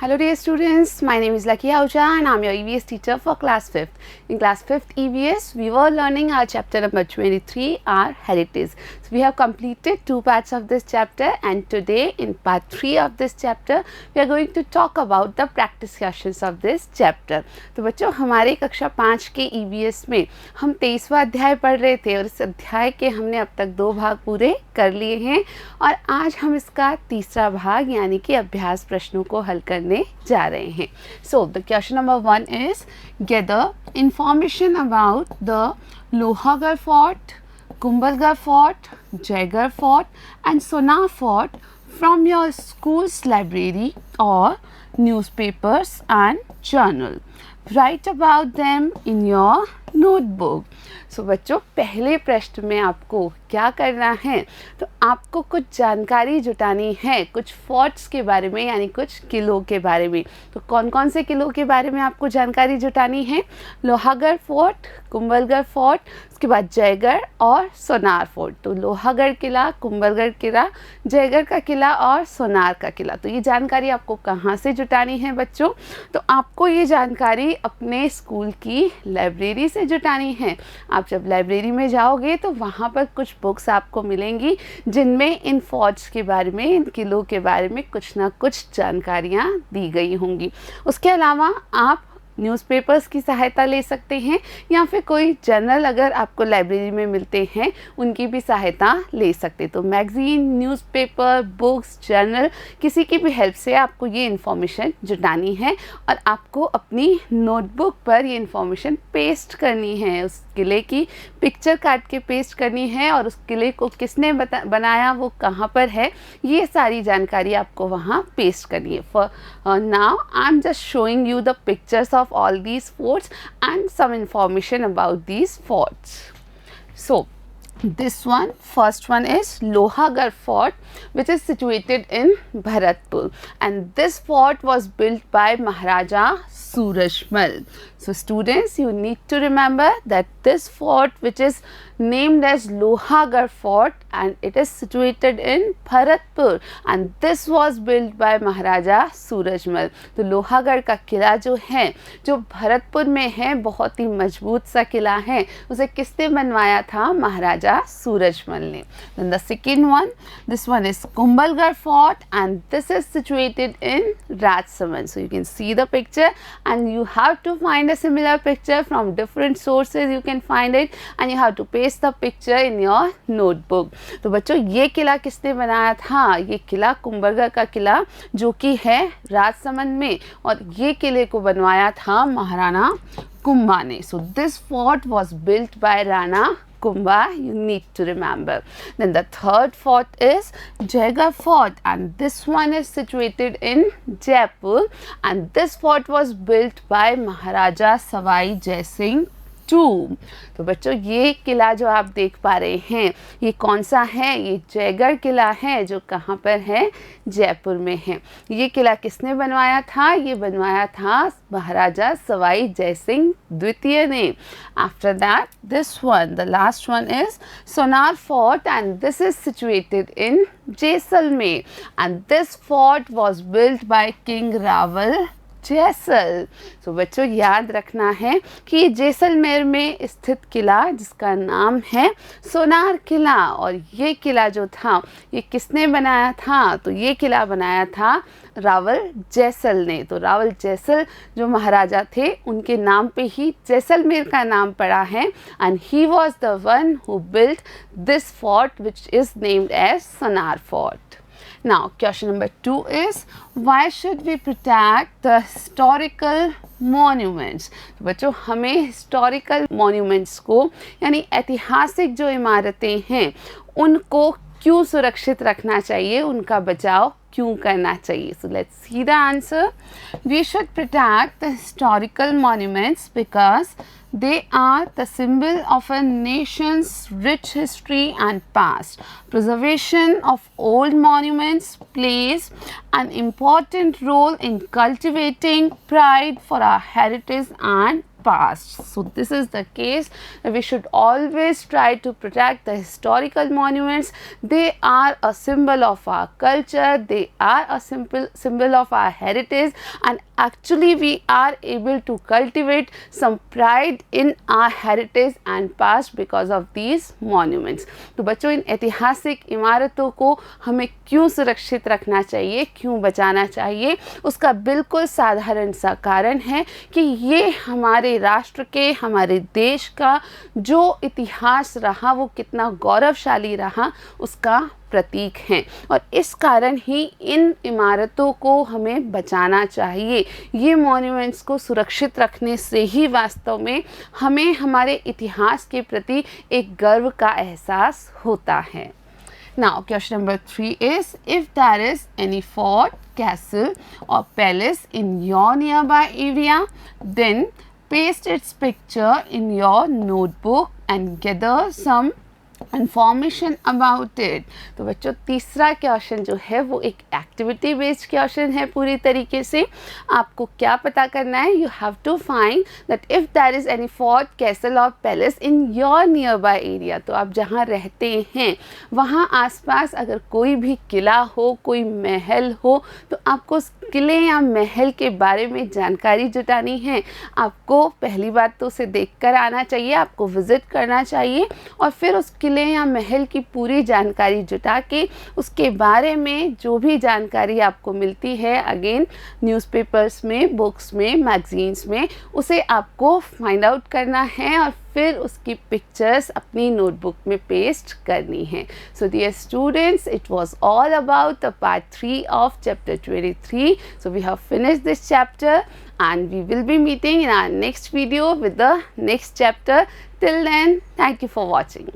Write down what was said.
Hello dear students, my name is Lucky Ahuja and I am your EVS teacher for class 5th. In class 5th EVS, we were learning our chapter number 23, our heritage. So we have completed 2 parts of this chapter and today in part 3 of this chapter, we are going to talk about the practice questions of this chapter. तो बच्चों हमारे कक्षा 5 के EVS में हम 23वां अध्याय पढ़ रहे थे और इस अध्याय के हमने अब तक 2 भाग पूरे कर लिए हैं और आज हम इसका तीसरा भाग यानी कि अभ्यास प्रश्नों को हल करने जा रहे हैं. So the question number 1 is gather information about the Lohagarh Fort, Kumbhalgarh Fort, Jaigarh Fort and Sonar Fort from your school's library or newspapers and journal. Write about them in your notebook. So बच्चों पहले प्रश्न में आपको क्या करना है, तो आपको कुछ जानकारी जुटानी है कुछ फोर्ट्स के बारे में यानी कुछ किलों के बारे में. तो कौन कौन से किलों के बारे में आपको जानकारी जुटानी है? लोहागढ़ फोर्ट, कुंभलगढ़ फोर्ट, उसके बाद जयगढ़ और सोनार फोर्ट. तो लोहागढ़ किला, कुंभलगढ़ किला, जयगढ़ का किला और सोनार का किला. तो ये जानकारी आपको कहाँ से जुटानी है बच्चों? तो आपको ये जानकारी अपने स्कूल की लाइब्रेरी से जुटानी है. आप जब लाइब्रेरी में जाओगे तो वहाँ पर कुछ बुक्स आपको मिलेंगी जिनमें इन फोर्ट्स के बारे में, इन किलों के बारे में कुछ ना कुछ जानकारियाँ दी गई होंगी. उसके अलावा आप न्यूज़पेपर्स की सहायता ले सकते हैं या फिर कोई जर्नल अगर आपको लाइब्रेरी में मिलते हैं उनकी भी सहायता ले सकते. तो मैगज़ीन, न्यूज़पेपर, बुक्स, जर्नल किसी की भी हेल्प से आपको ये इन्फॉर्मेशन जुटानी है और आपको अपनी नोटबुक पर ये इन्फॉर्मेशन पेस्ट करनी है. उस किले की पिक्चर काट के पेस्ट करनी है और उस किले को किसने बनाया, वो कहाँ पर है, ये सारी जानकारी आपको वहाँ पेस्ट करनी है. For now I am just showing you the pictures of all these forts and some information about these forts. So this one, first one is Lohagarh Fort, which is situated in Bharatpur, and this fort was built by Maharaja Surajmal. So students, you need to remember that this fort, which is named as Lohagarh Fort, and it is situated in Bharatpur, and this was built by Maharaja Surajmal. तो लोहागढ़ का किला जो है, जो भरतपुर में है, बहुत ही मजबूत सा किला है. उसे किसने बनवाया था? महाराजा सूरजमल ने. Then the second one, this one is Kumbhalgarh Fort, and this is situated in Rajsamand. So you can see the picture, and you have to find a similar picture from different sources. You can find it, and you have to paste the picture in your notebook. तो बच्चों ये किला किसने बनाया था? ये किला कुंभलगढ़ का किला जो कि है राजसमंद में, और ये किले को बनवाया था महाराणा कुंभा ने. So this fort was built by Rana Kumbha, you need to remember. Then the third fort is Jaigarh Fort, and this one is situated in Jaipur, and this fort was built by Maharaja Savai Jai Singh II. तो बच्चों ये किला जो आप देख पा रहे हैं ये कौन सा है? ये जयगढ़ किला है जो कहाँ पर है? जयपुर में है. ये किला किसने बनवाया था? ये बनवाया था महाराजा सवाई जय सिंह द्वितीय ने. After that this one, the last one is Sonar Fort, and this is situated in Jaisalmer, and this fort was built by King Raval जैसल. तो बच्चों याद रखना है कि ये जैसलमेर में स्थित किला जिसका नाम है सोनार किला, और ये किला जो था ये किसने बनाया था? तो ये किला बनाया था रावल जैसल ने. तो रावल जैसल जो महाराजा थे उनके नाम पे ही जैसलमेर का नाम पड़ा है, and he was the one who built this fort which is named as Sonar fort. Now question number 2 is why should we protect the historical monuments? तो बच्चों हमें historical monuments को यानी ऐतिहासिक जो इमारतें हैं उनको क्यों सुरक्षित रखना चाहिए, उनका बचाव क्यों करना चाहिए? So let's see the answer. We should protect the historical monuments because they are the symbol of a nation's rich history and past. Preservation of old monuments plays an important role in cultivating pride for our heritage and past. So this is the case. We should always try to protect the historical monuments. They are a symbol of our culture, they are a simple symbol of our heritage, and actually we are able to cultivate some pride in our heritage and past because of these monuments. तो बच्चों, इन ऐतिहासिक इमारतों को हमें क्यों सुरक्षित रखना चाहिए, क्यों बचाना चाहिए, उसका बिल्कुल साधारण सा कारण है कि ये हमारे राष्ट्र के, हमारे देश का जो इतिहास रहा वो कितना गौरवशाली रहा उसका प्रतीक हैं, और इस कारण ही इन इमारतों को हमें बचाना चाहिए। ये मॉन्यूमेंट्स को सुरक्षित रखने से ही वास्तव में हमें हमारे इतिहास के प्रति एक गर्व का एहसास होता है। Now question number 3 is, if there is any fort, castle or palace in your nearby area, then paste its picture in your notebook and gather some information about it. तो बच्चों, तीसरा क्वेश्चन जो है वो एक एक्टिविटी बेस्ड क्वेश्चन है। पूरी तरीके से आपको क्या पता करना है, you have to find that if there is any fort, castle और palace in your nearby area. तो आप जहाँ रहते हैं वहाँ आसपास अगर कोई भी किला हो, कोई महल हो, तो आपको उस किले या महल के बारे में जानकारी जुटानी है। आपको पहली बात तो उसे देख कर आना चाहिए, आपको विज़िट करना चाहिए, और फिर उस किले या महल की पूरी जानकारी जुटा के उसके बारे में जो भी जानकारी आपको मिलती है, अगेन न्यूज़पेपर्स में, बुक्स में, मैगजीन्स में, उसे आपको फाइंड आउट करना है और फिर उसकी पिक्चर्स अपनी नोटबुक में पेस्ट करनी है। So dear students, it was all about the part 3 of chapter 23. So we have finished this chapter and we will be meeting in our next video with the next chapter. Till then, thank you for watching.